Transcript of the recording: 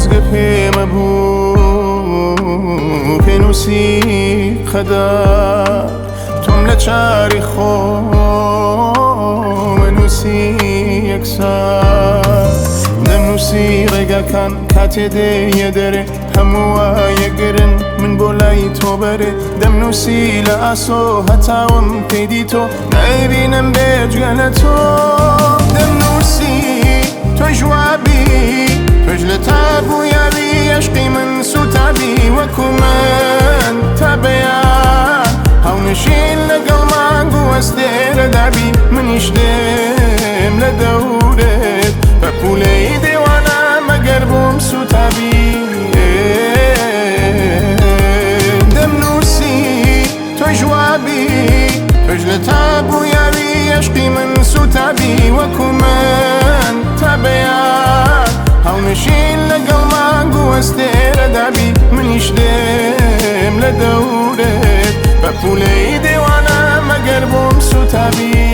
خۆزگە پێمەبوو پێنووسی خەدا تۆم لە چاری خۆمەنووسی یەکسار دەمنووسی ڕێگاکان کاتێ دێیە دەرێ هەمووە یەگرن من بۆ لای تۆ بەرێ دەمنووسی لە ئاسۆ هەتاوم پێیدی تۆ نەیبینم بێجگە لە تۆ دەمنووسی تۆی جوابی تۆش لە تابوویاوی عشقی من سوتابی وەکو من تا بەیان هەونشین لەگەڵ مانگ و ئەستێرە دابی منیش دێم لە دەورێت بە پولەی دێوانە مەگەر بۆم سوتابی دەمنووسی تۆی جوابی تۆش لە تابوویاوی عشقی من سوتابی وەکو من تا بەیان هەونشین لەگەڵ مانگ و ئەستێرە دابی منیش دێم لە دەورێت بە پولەی دێوانە مەگەر بۆم سوتابی